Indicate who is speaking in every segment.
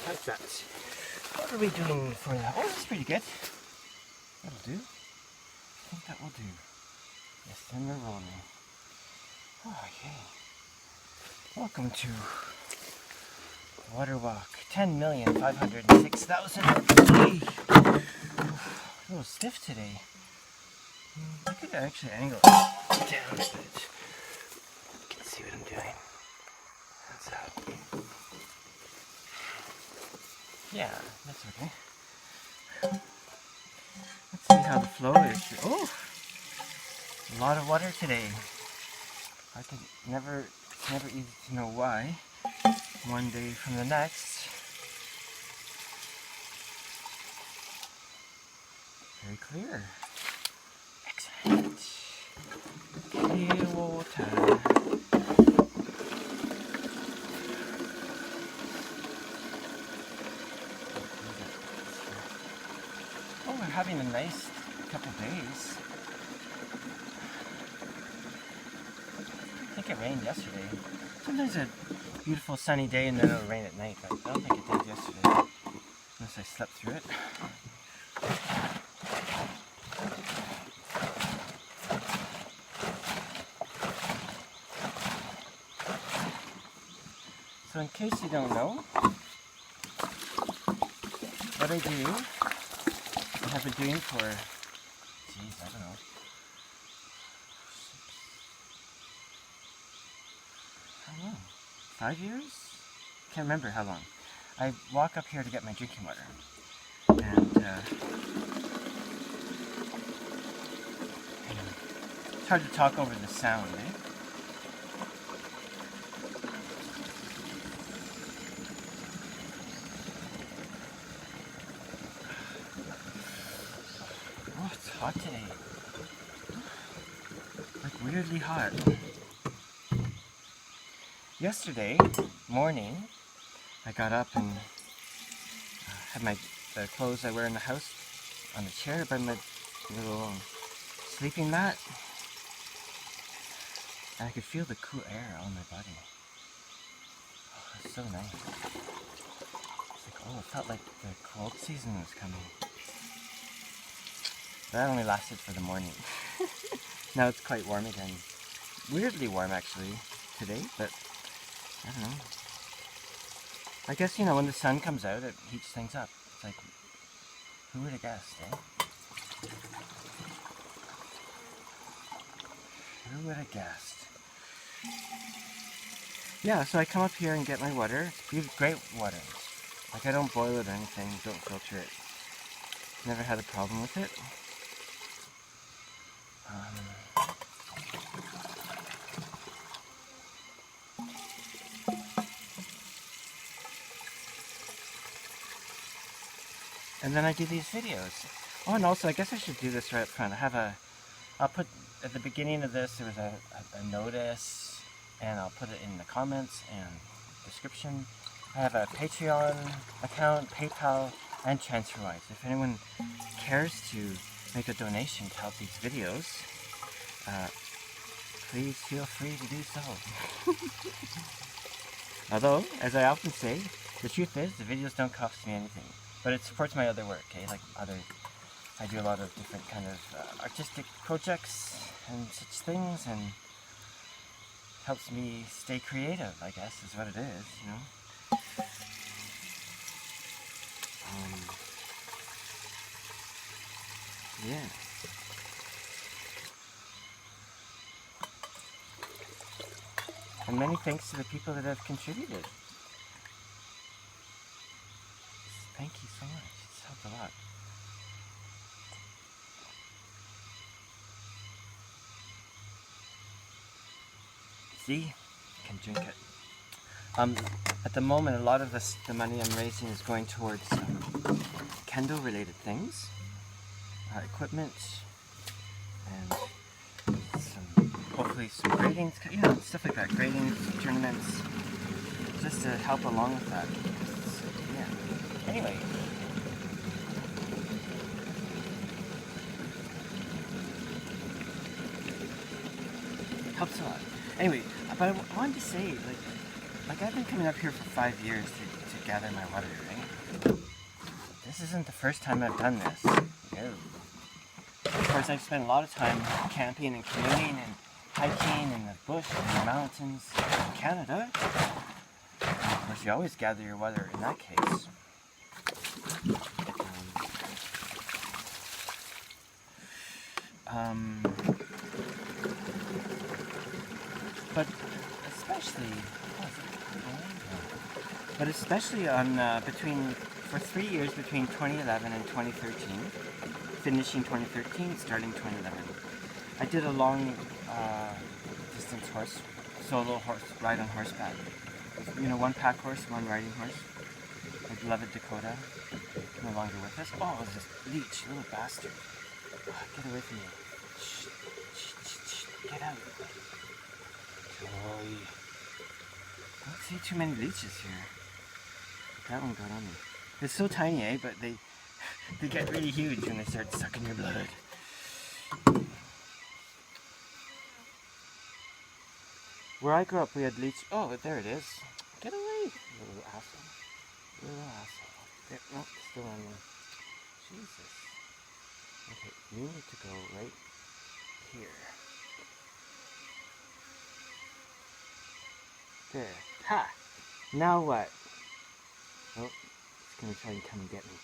Speaker 1: How's that? What are we doing for that? Oh, that's pretty good. That'll do. I think that will do. Yes, then we're rolling. Oh, yay. Welcome to Water Walk 10,506,000. A little stiff today. I could actually angle it down a bit. You can see what I'm doing. How's that? Yeah, that's okay. Let's see how the flow is. Oh, a lot of water today. I can never, it's never easy to know why. One day from the next. Very clear. Excellent. Clear water. Oh, we're having a nice couple days. I think it rained yesterday. Sometimes a beautiful sunny day and then it'll rain at night, but I don't think it did yesterday. Unless I slept through it. So in case you don't know, what I do, I have been doing for, geez, I don't know, how long? 5 years? Can't remember how long. I walk up here to get my drinking water, and it's hard to talk over the sound, eh? Oh, it's hot today. Like weirdly hot. Yesterday morning, I got up and had the clothes I wear in the house on the chair by my little sleeping mat. And I could feel the cool air on my body. Oh, it's so nice. It's like, oh, it felt like the cold season was coming. That only lasted for the morning. Now it's quite warm again. Weirdly warm actually today, but I don't know. I guess, you know, when the sun comes out, it heats things up. It's like, who would have guessed, eh? Who would have guessed? Yeah, so I come up here and get my water. It's great water. Like, I don't boil it or anything, don't filter it. Never had a problem with it. And then I do these videos. Oh, and also, I guess I should do this right up front. I'll put, at the beginning of this, there was a notice, and I'll put it in the comments and description. I have a Patreon account, PayPal, and TransferWise. If anyone cares to make a donation to help these videos, please feel free to do so. Although, as I often say, the truth is, the videos don't cost me anything. But it supports my other work, okay? Like I do a lot of different kind of artistic projects and such things, and helps me stay creative, I guess, is what it is, you know? Yeah. And many thanks to the people that have contributed. Thank you so much. It's helped a lot. See? You can drink it. At the moment, a lot of the money I'm raising is going towards Kendo-related things, equipment, and hopefully some grading, you know, stuff like that, grading, tournaments, just to help along with that. Yeah. Anyway. Helps a lot. Anyway, but I wanted to say, like I've been coming up here for 5 years to gather my water, right? This isn't the first time I've done this. No. Of course, I've spent a lot of time camping and canoeing and hiking in the bush and the mountains in Canada. And of course, you always gather your water in that case. But especially on for 3 years between 2011 and 2013, finishing 2013, starting 2011, I did a long distance solo horse ride on horseback. You know, one pack horse, one riding horse. My beloved Dakota, no longer with us. Oh, it was this leech, little bastard. Oh, get away from me. Shh, shh, shh, shh. Get out. Joy. Don't see too many leeches here. That one got on me. It's so tiny, eh? But they get really huge when they start sucking your blood. Where I grew up, we had leech. Oh, there it is. Get away, little asshole. Little asshole. There, no, still on me. Jesus. Okay, you need to go right here. There. Ha! Now what? Oh, he's gonna try and come and get me.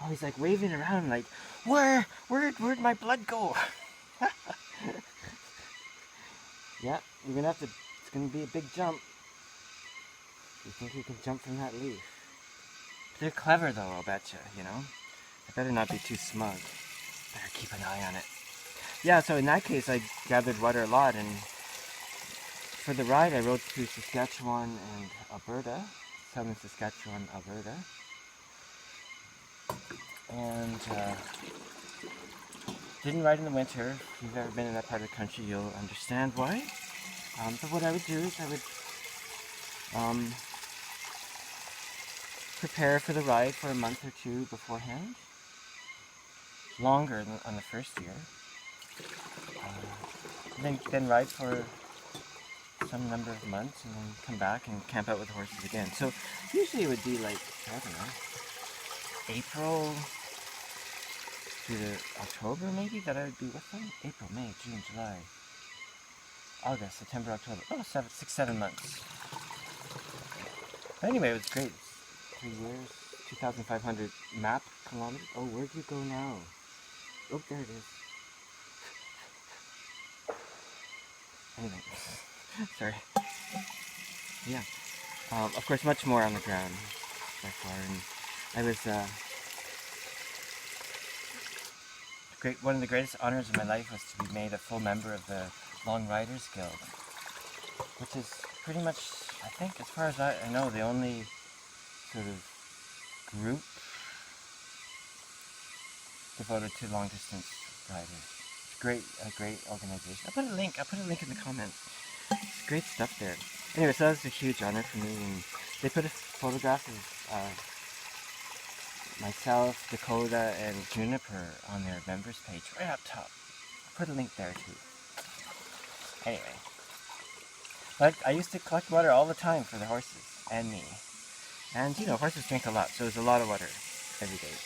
Speaker 1: Oh, he's like waving around like, where'd my blood go? Yeah, you're gonna have to, it's gonna be a big jump. You think you can jump from that leaf? They're clever though, I'll betcha, you know? I better not be too smug. Better keep an eye on it. Yeah, so in that case, I gathered water a lot, and for the ride, I rode through Saskatchewan and Alberta, southern Saskatchewan, Alberta. And didn't ride in the winter. If you've ever been in that part of the country, you'll understand why. But what I would do is I would prepare for the ride for a month or two beforehand. Longer than on the first year. Then ride for some number of months and then come back and camp out with the horses again. So usually it would be like, I don't know, April to October maybe that I would be with them. April, May, June, July, August, September, October. Oh, 7 months. But anyway, it was great. 3 years, 2,500 map kilometers. Oh, where'd you go now? Oh, there it is. Anyway, sorry. Yeah. Of course, much more on the ground by far. And I was one of the greatest honors of my life was to be made a full member of the Long Riders Guild, which is pretty much, I think, as far as I know, the only sort of group devoted to long distance riders. It's a great organization. I'll put a link in the comments. It's great stuff there. Anyway, so that was a huge honor for me, and they put a photograph of myself, Dakota, and Juniper on their members page right up top. I'll put a link there too. Anyway, but I used to collect water all the time for the horses and me. And you know, horses drink a lot, so there's a lot of water every day.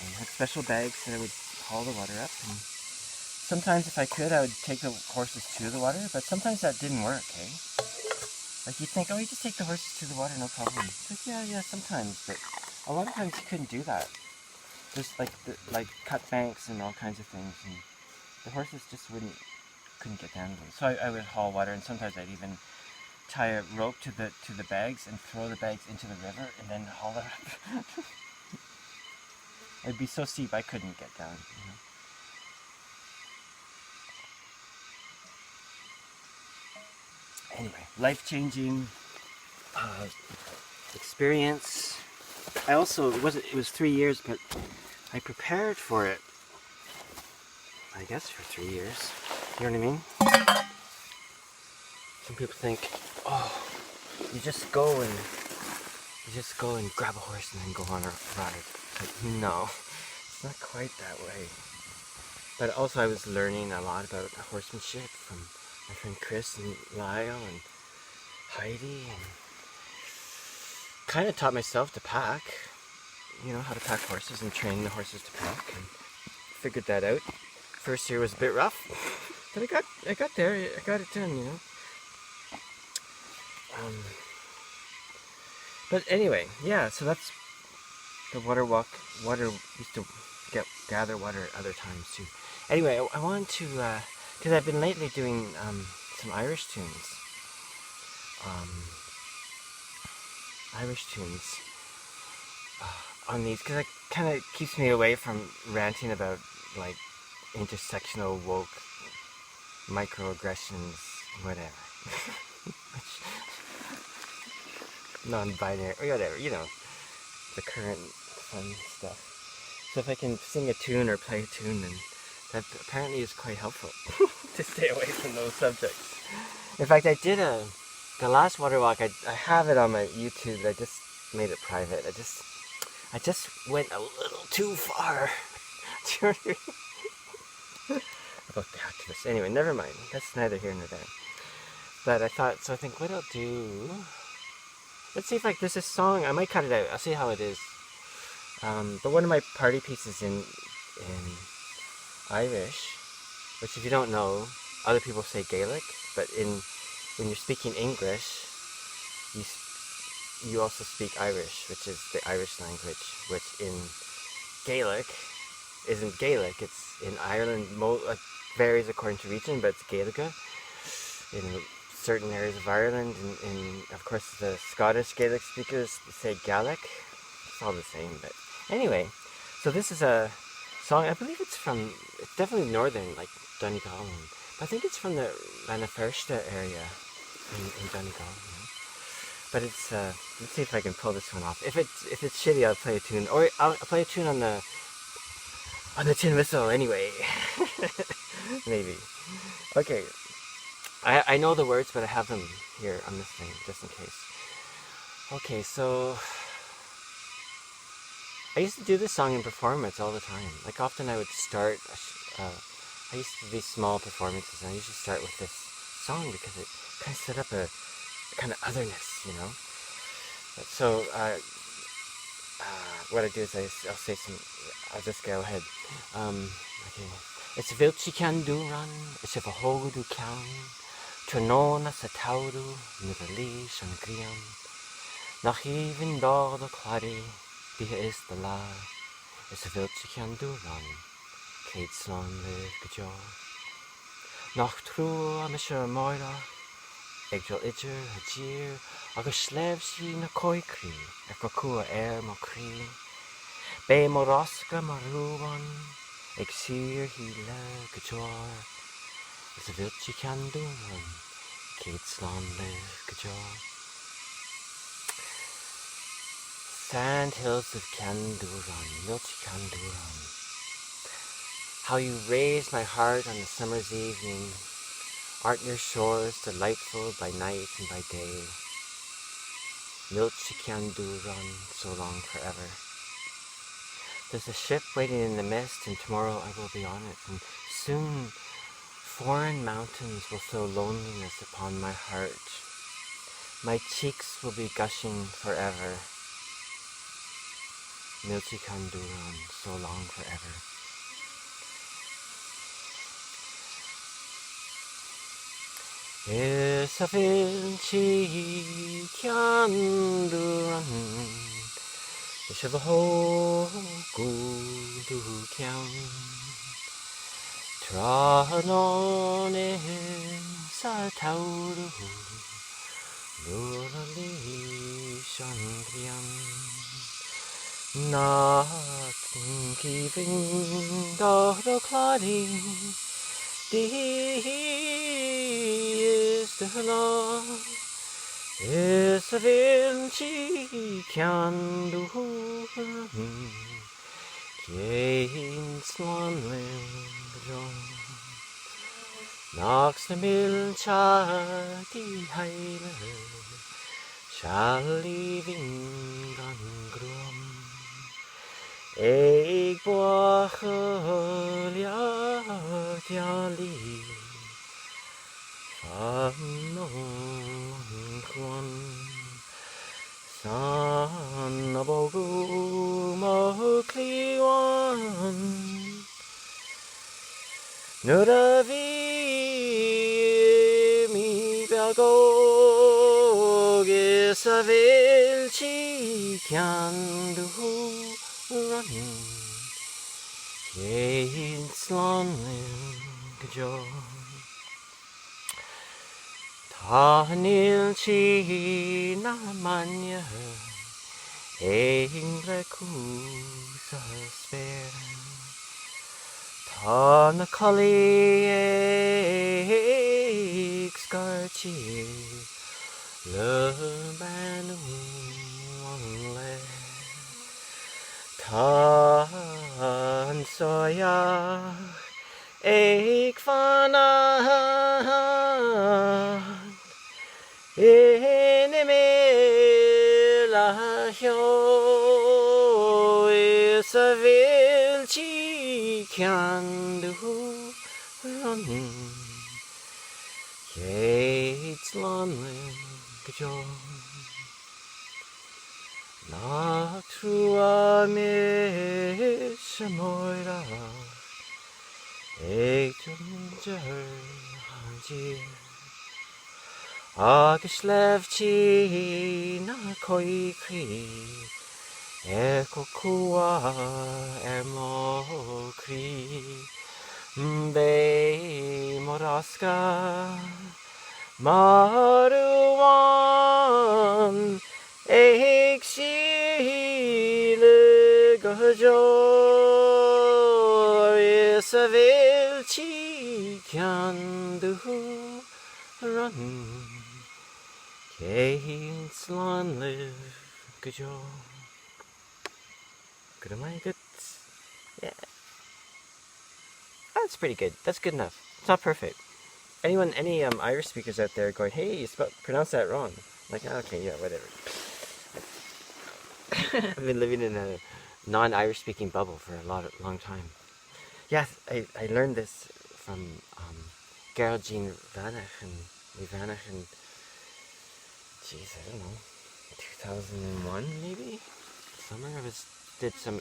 Speaker 1: And I had special bags that I would haul the water up, and sometimes if I could, I would take the horses to the water, but sometimes that didn't work, eh? Like you'd think, oh, you just take the horses to the water, no problem. It's like, yeah, sometimes, but a lot of times you couldn't do that. There's like cut banks and all kinds of things, and the horses just couldn't get down to them. So I would haul water, and sometimes I'd even tie a rope to the bags and throw the bags into the river and then haul it up. It'd be so steep I couldn't get down. You know? Anyway, life-changing experience. I also, it was 3 years, but I prepared for it, I guess, for 3 years. You know what I mean? Some people think, oh, you just go and grab a horse and then go on a ride. But no, it's not quite that way. But also I was learning a lot about horsemanship from my friend Chris and Lyle and Heidi, and kind of taught myself to pack, you know, how to pack horses and train the horses to pack, and figured that out. First year was a bit rough, but I got there, I got it done, you know. But anyway, yeah, so that's the water walk. Water, used to gather water at other times too. Anyway, I wanted to, because I've been lately doing some Irish tunes. On these, because it kind of keeps me away from ranting about like intersectional woke microaggressions, whatever. Non-binary, or whatever, you know, the current fun stuff. So if I can sing a tune or play a tune, then that apparently is quite helpful to stay away from those subjects. In fact, I did the last water walk, I have it on my YouTube, I just made it private. I just went a little too far. About the activists. Anyway, never mind. That's neither here nor there. But I think what I'll do, let's see if there's this song, I might cut it out, I'll see how it is. But one of my party pieces in Irish, which if you don't know, other people say Gaelic, but when you're speaking English, you also speak Irish, which is the Irish language, which in Gaelic isn't Gaelic. It's in Ireland, varies according to region, but it's Gaeilge. In certain areas of Ireland, and of course the Scottish Gaelic speakers say Gaelic. It's all the same, but anyway, so this is a song, I believe it's definitely northern, like Donegal, but I think it's from the Ranafersta area in Donegal, you know? But it's, let's see if I can pull this one off. If it's shitty, I'll play a tune, or I'll play a tune on the tin whistle anyway. Maybe. Okay. I know the words, but I have them here on this thing, just in case. Okay, so I used to do this song in performance all the time. Like, often I would start, I used to do these small performances, and I usually start with this song because it kind of set up a kind of otherness, you know? So, what I do is I'll say I'll just go ahead. Okay. It's vilchi can do run, it's if a hogu do can, Tronona sa tauru, nirali shan griam, nach even dog the clary, diha is the la, it's a vilchi can do run, Kate Slon live gajo. Nach true a misha moira, Egdral idger hajir, agus slev si na koi cri, kua mo cri, be mo rosca maruan, eg sir hi le gajor, is a vilchi can do run, Kate Slon live gajor. Sand hills of Canduran, Vilchi Canduran. How you raised my heart on a summer's evening, art your shores delightful by night and by day. Vilchi Canduran, so long forever. There's a ship waiting in the mist, and tomorrow I will be on it, and soon foreign mountains will throw loneliness upon my heart. My cheeks will be gushing forever. Milchi Kanduran, so long forever. Isavilchi Kanduran, Ishavaho Gudu Kyan, Tranone Satauru, Lurali Shandrian. Not giving the cladding, is the law, is a vilchi can do, gains one will Knox the mill charty heiler, shall leave in grum. Eig boachlia diali Fan non quan 나보고 먹리원 너라비 미벽옥에 사벨치 캔두런 개인슬람는 그저 다닐치 나만야 에잉레쿠사 스페라 다나칼리 익스카치 르마누원레 단서야 에익파나 에네멜라효 에사벨치 캔두런 게이츠런은 그저 나투아메 샤모이라 에이좀절하지 아기슬랩치 나코이크리 에코쿠아 에모크리 베이모라스카 마루원 에익시르 거저 에사벨치 캔두런 개인슬란르 그저 그러면 good. Yeah, that's pretty good. That's good enough. It's not perfect. Any Irish speakers out there going, hey, you pronounced that wrong. Like, okay, yeah, whatever. I've been living in a non-Irish speaking bubble for a long time. Yes, I learned this from Geraldine Vanach and geez, I don't know, 2001 maybe? Summer I did some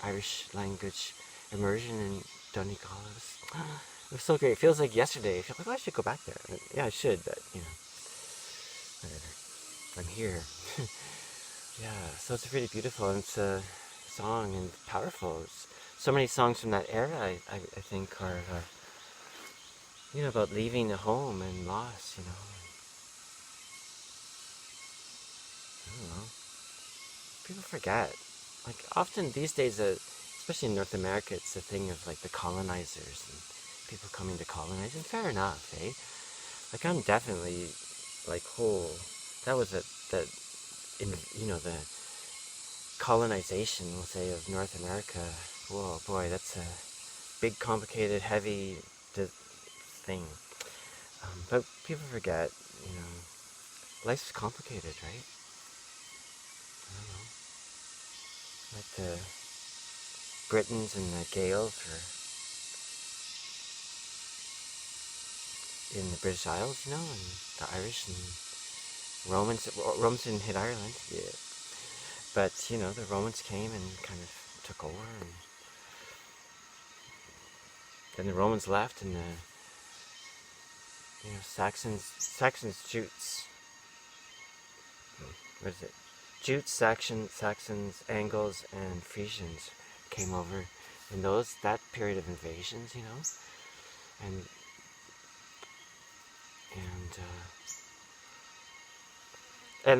Speaker 1: Irish language immersion in Donegal's. It was so great. It feels like yesterday. I feel like, oh, I should go back there. Yeah, I should, but, whatever. I'm here. Yeah, so it's really beautiful, and it's a song and powerful. So many songs from that era, I think, are, about leaving the home and loss, I don't know. People forget. Like, often these days, especially in North America, it's a thing of, like, the colonizers and people coming to colonize, and fair enough, eh? Like, I'm definitely, like, that was the colonization, we'll say, of North America. Whoa, boy, that's a big, complicated, heavy thing. But people forget, life's complicated, right? I don't know. Like the Britons and the Gaels were in the British Isles, and the Irish and Romans didn't hit Ireland, yeah. But, the Romans came and kind of took over, and then the Romans left, and the, Saxons, Jutes, what is it? Jutes, Saxons, Angles, and Frisians came over in that period of invasions, and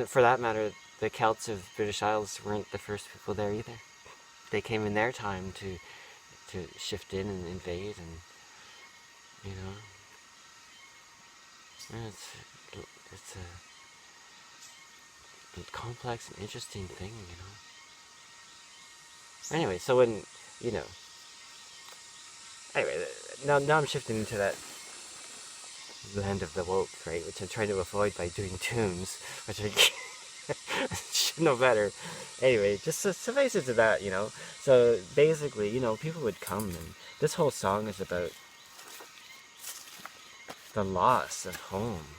Speaker 1: for that matter, the Celts of British Isles weren't the first people there either. They came in their time to shift in and invade, and it's a complex and interesting thing, Anyway, so when, anyway, now I'm shifting into that land of the woke, right, which I'm trying to avoid by doing tunes, which I should know better. Anyway, just suffice it to that, So basically, people would come, and this whole song is about the loss of home,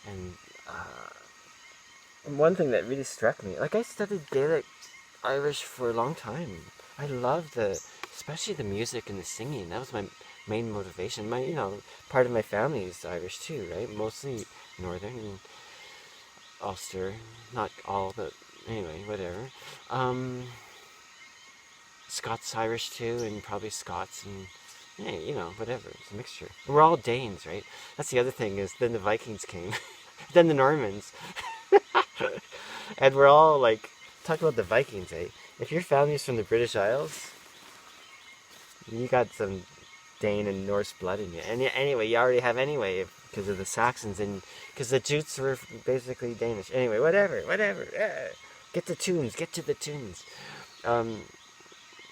Speaker 1: and one thing that really struck me, like I studied Gaelic Irish for a long time. I loved especially the music and the singing. That was my main motivation. Part of my family is Irish too, right? Mostly Northern and Ulster, not all, but anyway, whatever. Um, Scots Irish too, and probably Scots and whatever. It's a mixture. And we're all Danes, right? That's the other thing is then the Vikings came, then the Normans, and we're all like talk about the Vikings, eh? If your family's from the British Isles, you got some Dane and Norse blood in you. And anyway, you already have anyway because of the Saxons and because the Jutes were basically Danish. Anyway, whatever. Get to the tunes.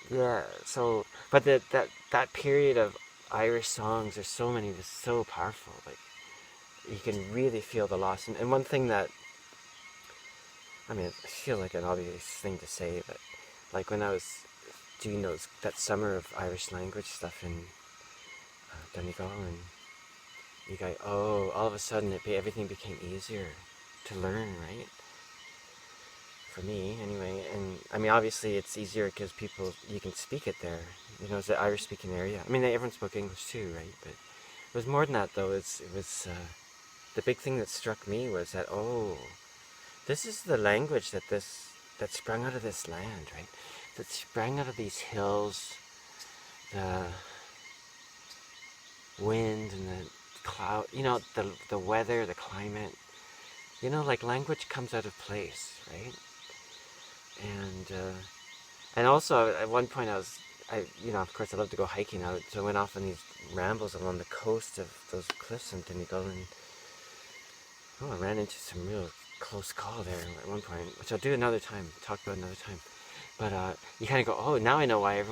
Speaker 1: Yeah. So, but that period of Irish songs, there's so many, was so powerful. Like you can really feel the loss. And one thing that, I mean, I feel like an obvious thing to say, but like when I was doing that summer of Irish language stuff in Donegal, and all of a sudden everything became easier to learn, right? For me, anyway. And I mean, obviously it's easier because you can speak it there. It's an Irish-speaking area. I mean, everyone spoke English too, right? But it was more than that, though. It was the big thing that struck me was that, this is the language that sprung out of this land, right? That sprang out of these hills, the wind and the cloud, the weather, the climate. Like language comes out of place, right? And also at one point of course I love to go hiking out, so I went off on these rambles along the coast of those cliffs in Donegal, and I ran into some real close call there at one point, which I'll do another time, talk about another time. But you kind of go, now I know why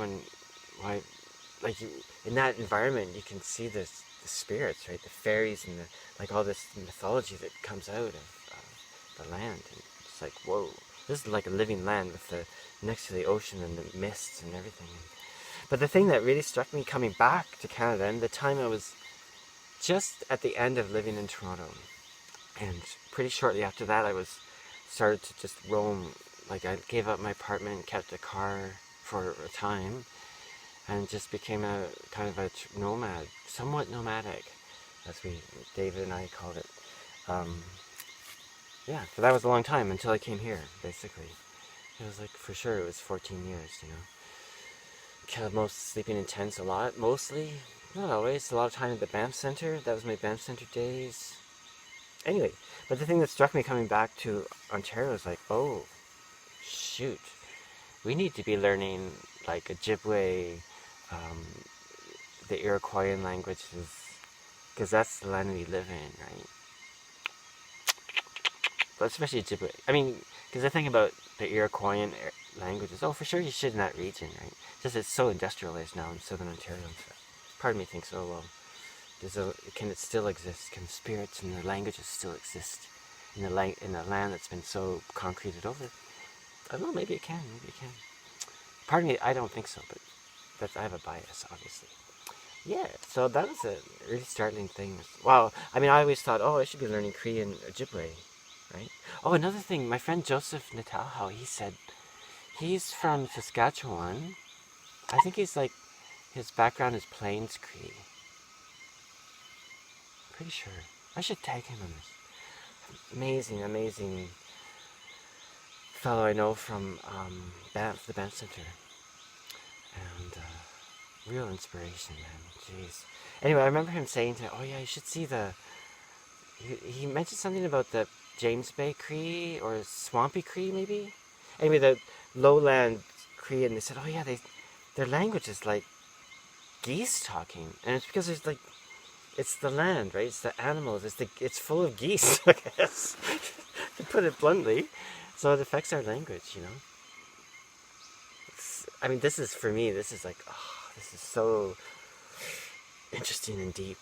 Speaker 1: in that environment you can see the spirits, right? The fairies and all this mythology that comes out of the land. And it's like, whoa, this is like a living land with next to the ocean and the mists and everything. But the thing that really struck me coming back to Canada, and the time I was just at the end of living in Toronto, and pretty shortly after that I started to just roam. Like I gave up my apartment, kept a car for a time, and just became a kind of a nomad, somewhat nomadic, as David and I called it. So that was a long time until I came here, basically. It was like, for sure, it was 14 years, Most sleeping in tents a lot, mostly, not always, a lot of time at the Banff Centre. That was my Banff Centre days. Anyway, but the thing that struck me coming back to Ontario was like, shoot, we need to be learning like Ojibwe, the Iroquoian languages, because that's the land we live in, right? But especially Ojibwe. I mean, because the thing about the Iroquoian languages, for sure you should in that region, right? Just it's so industrialized now in southern Ontario and stuff. Part of me thinks, can it still exist? Can spirits and the languages still exist in the land that's been so concreted over? I don't know, maybe it can. Part of me, I don't think so, but I have a bias, obviously. Yeah, so that was a really startling thing. Wow, I mean, I always thought, I should be learning Cree and Ojibwe, right? Another thing, my friend Joseph Natalho, he said he's from Saskatchewan. I think his background is Plains Cree. Pretty sure. I should tag him on this. Amazing fellow I know from the Banff Centre. And real inspiration, man. Jeez. Anyway, I remember him saying you should see he mentioned something about the James Bay Cree or Swampy Cree, maybe? Anyway, the lowland Cree, and they said, their language is like geese talking. And it's because it's the land, right? It's the animals. It's full of geese, I guess, to put it bluntly. So it affects our language, I mean, this is, for me, this is like, this is so interesting and deep,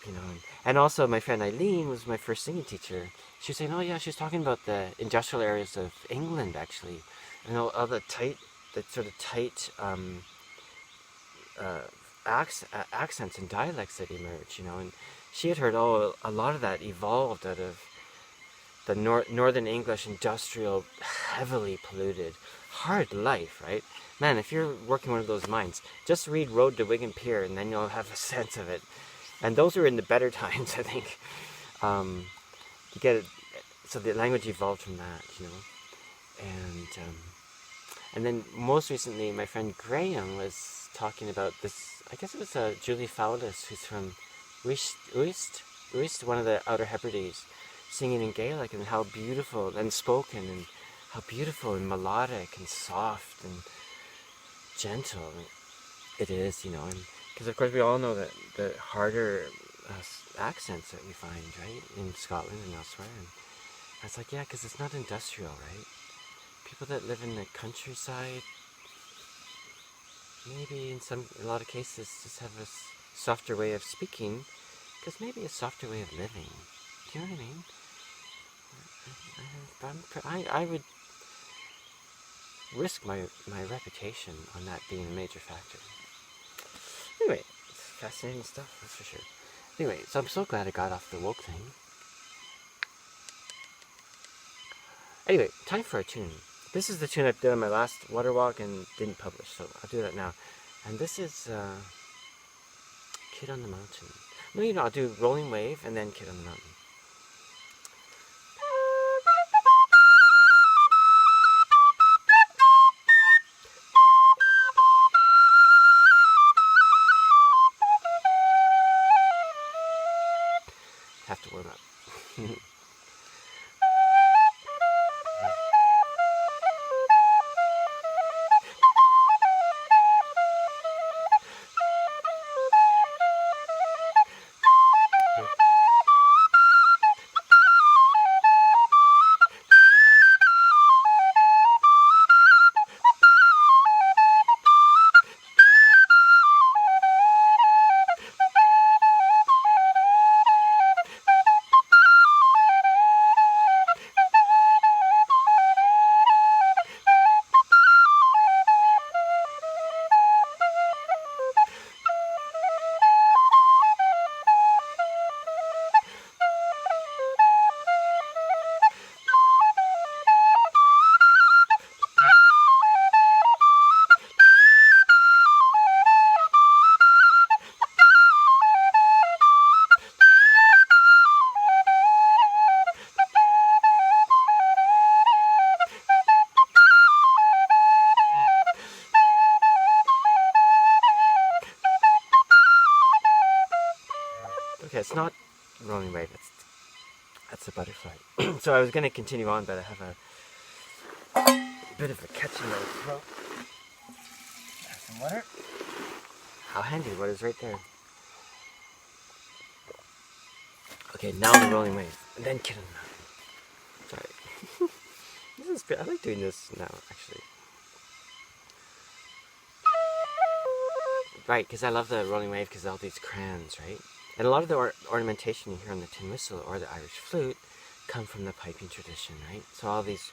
Speaker 1: And also, my friend Eileen was my first singing teacher. She was saying, she was talking about the industrial areas of England, actually. All the sort of tight accents and dialects that emerge, and she had heard, a lot of that evolved out of the Northern English industrial, heavily polluted, hard life, right? Man, if you're working one of those mines, just read Road to Wigan Pier and then you'll have a sense of it. And those are in the better times, I think. You get it. So the language evolved from that, you know. And then most recently, my friend Graham was talking about this. I guess it was Julie Fowlis, who's from Uist, one of the Outer Hebrides, singing in Gaelic, and how beautiful and spoken, and how beautiful and melodic and soft and gentle it is, you know. And because of course we all know that the harder accents that we find, right, in Scotland and elsewhere. And I was like, yeah, because it's not industrial, right? People that live in the countryside, maybe in a lot of cases, just have a softer way of speaking, because maybe a softer way of living. Do you know what I mean? I would risk my reputation on that being a major factor. Anyway, it's fascinating stuff, that's for sure. Anyway, so I'm so glad I got off the woke thing. Anyway, time for a tune. This is the tune I did on my last water walk and didn't publish, so I'll do that now. And this is Kid on the Mountain. No, you know, I'll do Rolling Wave and then Kid on the Mountain. Have to warm up. Okay, it's not Rolling Wave, that's a butterfly. So I was going to continue on, but I have a bit of a catch in my throat. Have some water. How handy, water's right there. Okay, now the Rolling Wave, and then Kid on the Mountain. Sorry. This is good. I like doing this now, actually. Right, because I love the Rolling Wave because all these crayons, right? And a lot of the ornamentation you hear on the tin whistle or the Irish flute come from the piping tradition, right? So all these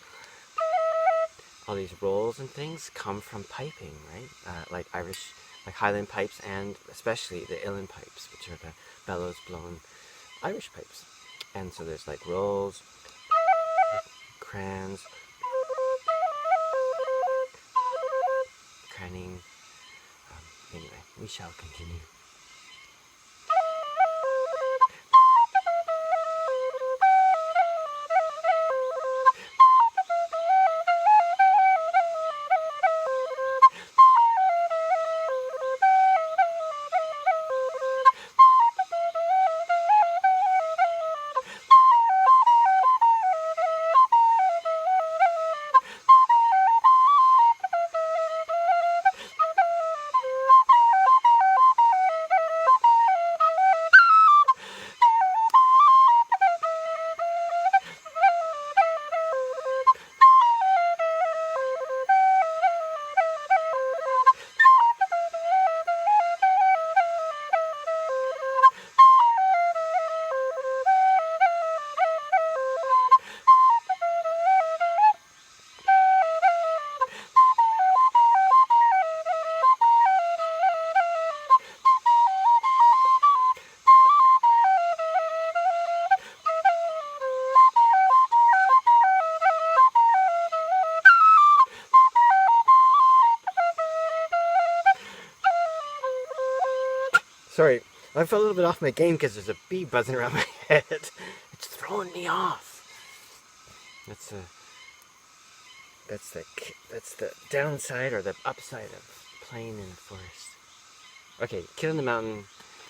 Speaker 1: rolls and things come from piping, right? Like Highland pipes, and especially the uilleann pipes, which are the bellows blown Irish pipes. And so there's like rolls, crayons, craning. Anyway, we shall continue. Sorry, I fell a little bit off my game because there's a bee buzzing around my head. It's throwing me off. That's the downside or the upside of playing in the forest. Okay, Kid on the Mountain.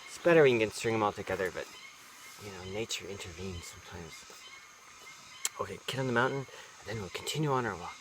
Speaker 1: It's better when you can string them all together, but nature intervenes sometimes. Okay, Kid on the Mountain, and then we'll continue on our walk.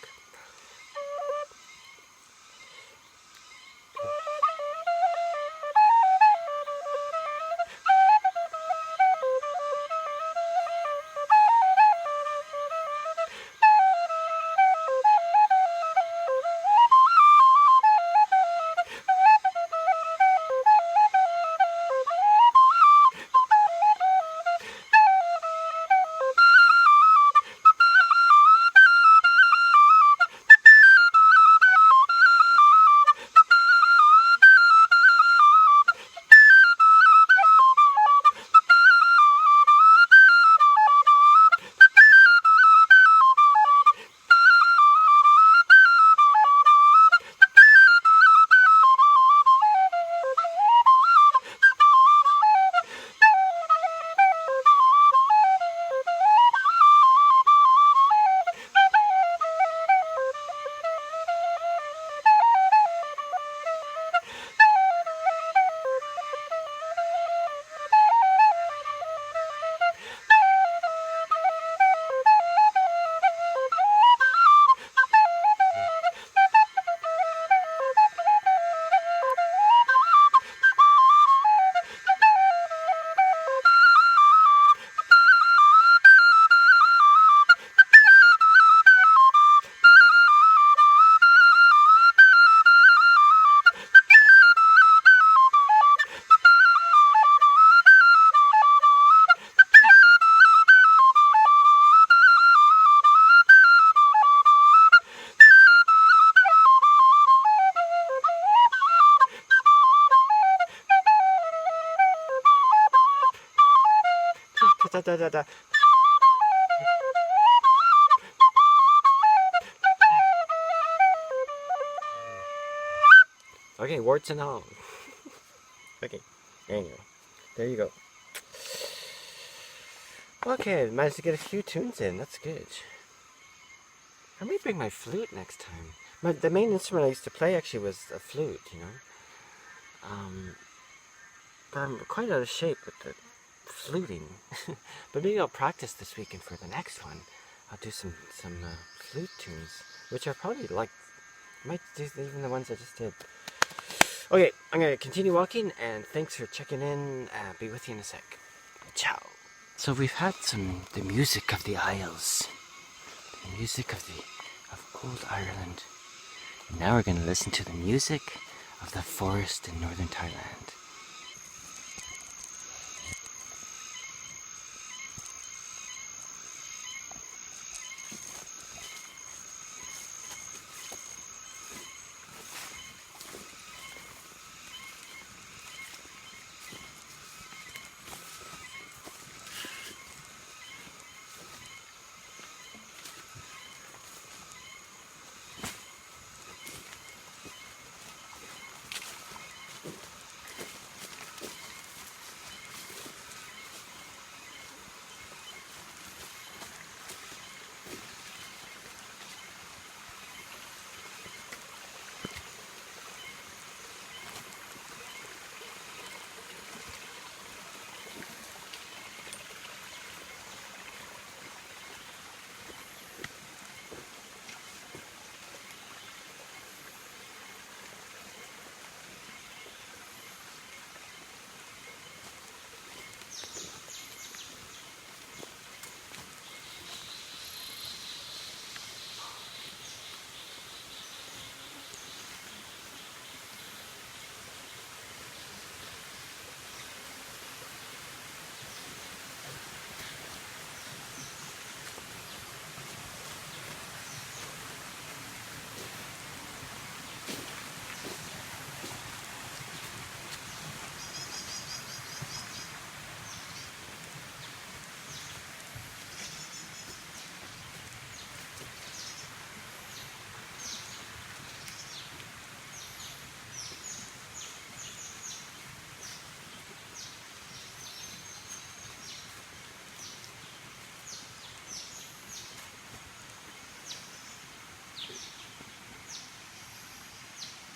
Speaker 1: Da, da, da, da. Okay, warts and all. Okay, anyway, there you go. Okay, I managed to get a few tunes in. That's good. I may bring my flute next time. The main instrument I used to play actually was a flute, But I'm quite out of shape with the fluting. But maybe I'll practice this weekend for the next one. I'll do some flute tunes, which are probably might do even the ones I just did. Okay, I'm gonna continue walking, and thanks for checking in. Be with you in a sec. Ciao. So we've had the music of the Isles, the music of old Ireland. And now we're gonna listen to the music of the forest in northern Thailand.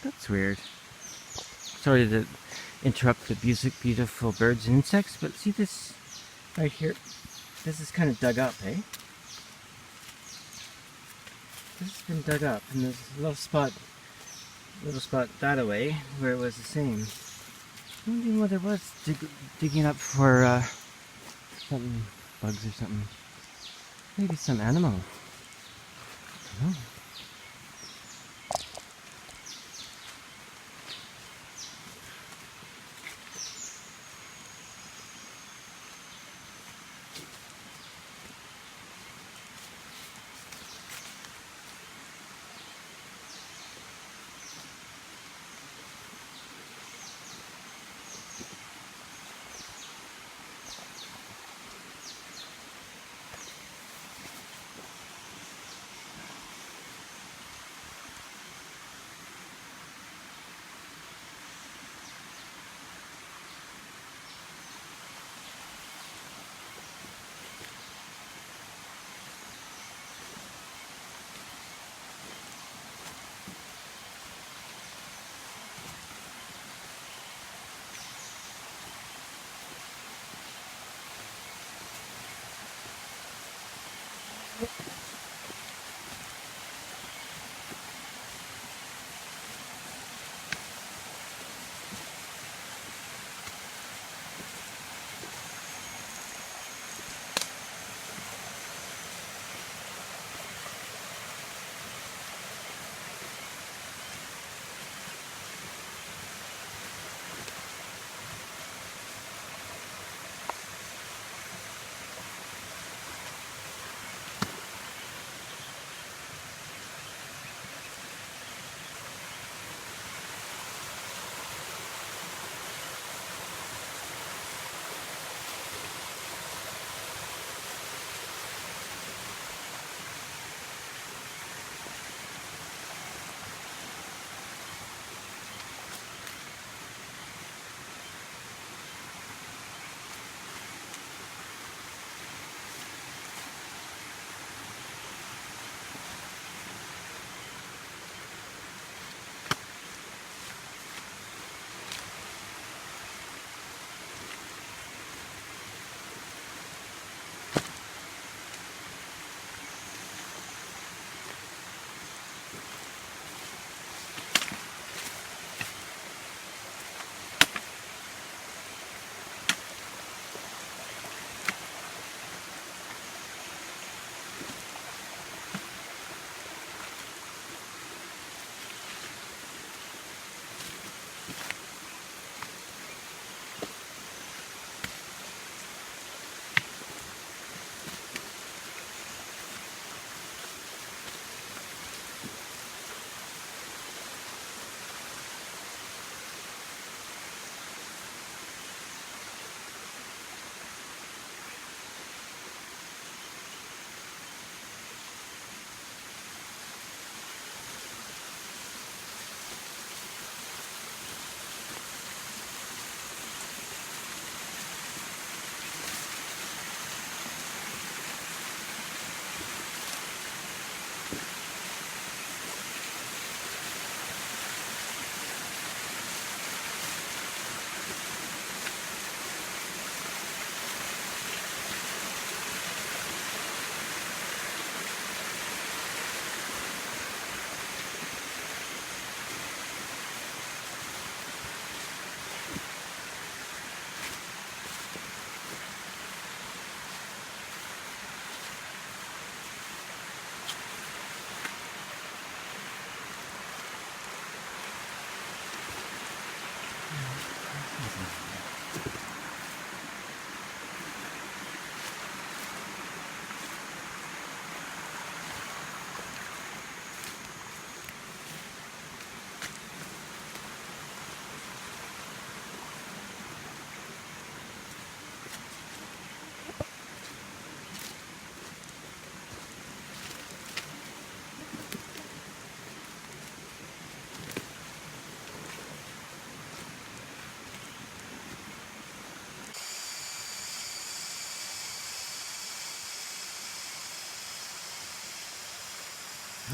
Speaker 1: That's weird. Sorry to interrupt the beautiful birds and insects, but see this right here? This is kind of dug up, eh? This has been dug up, and there's a little spot that away where it was the same. I'm wondering what it was digging up for something, bugs or something. Maybe some animal. I don't know.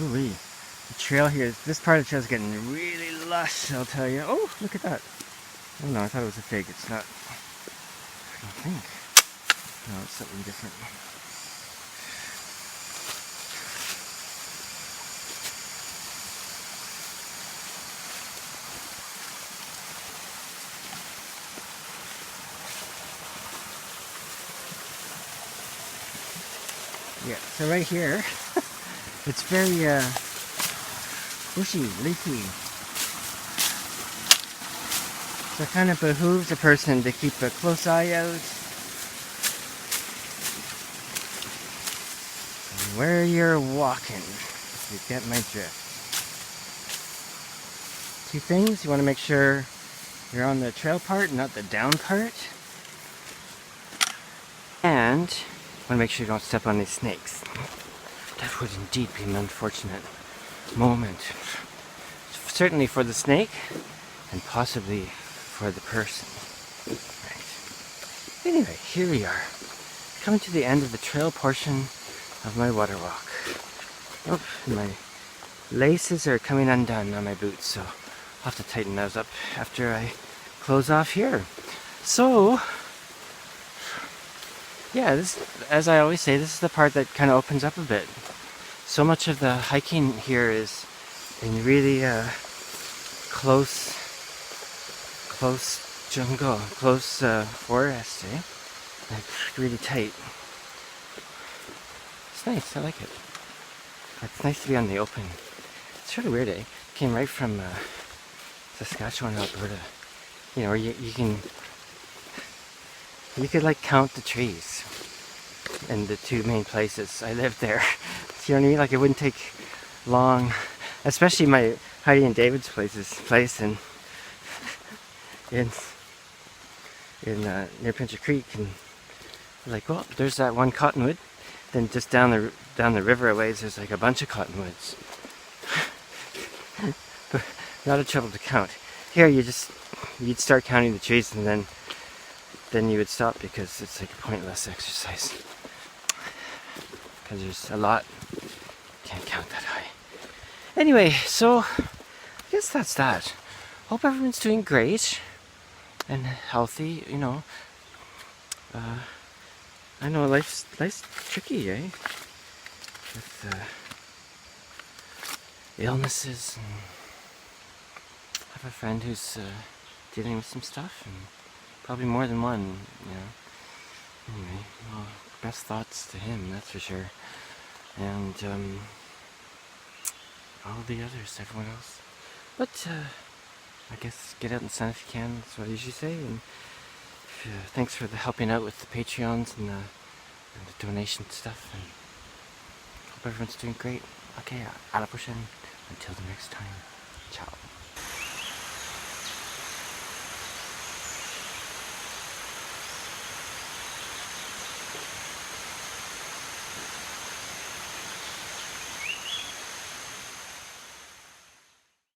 Speaker 1: Ooh-wee. The trail here, this part of the trail is getting really lush, I'll tell you. Oh, look at that. Oh no, I thought it was a fig. It's not. I don't think. No, it's something different. Yeah, so right here, it's very bushy, leafy. So it kind of behooves a person to keep a close eye out on where you're walking, if you get my drift. Two things, you want to make sure you're on the trail part, not the down part. And you want to make sure you don't step on these snakes. That would indeed be an unfortunate moment. Certainly for the snake, and possibly for the person. Right. Anyway, here we are. Coming to the end of the trail portion of my water walk. Oh, my laces are coming undone on my boots, so I'll have to tighten those up after I close off here. So, yeah, this, as I always say, this is the part that kind of opens up a bit. So much of the hiking here is in really close jungle, close forest, eh? Like really tight. It's nice, I like it. It's nice to be on the open. It's sort of weird, eh? Came right from Saskatchewan, Alberta. You know, where you could like count the trees in the two main places. I lived there. You know what I mean? Like it wouldn't take long, especially my Heidi and David's place in near Pincher Creek, and like, well, there's that one cottonwood. Then just down the river a ways, there's like a bunch of cottonwoods. But not a trouble to count. Here, you'd start counting the trees, and then you would stop because it's like a pointless exercise. Because there's a lot. Can't count that high. Anyway, so I guess that's that. Hope everyone's doing great and healthy. You know, I know life's tricky, eh? With illnesses, and I have a friend who's dealing with some stuff, and probably more than one. You know. Anyway, well, best thoughts to him, that's for sure. And all the others, everyone else. But I guess get out in the sun if you can, that's what I usually say. And thanks for the helping out with the Patreons and the donation stuff. And hope everyone's doing great. Okay, alla prochaine. Until the next time. Ciao.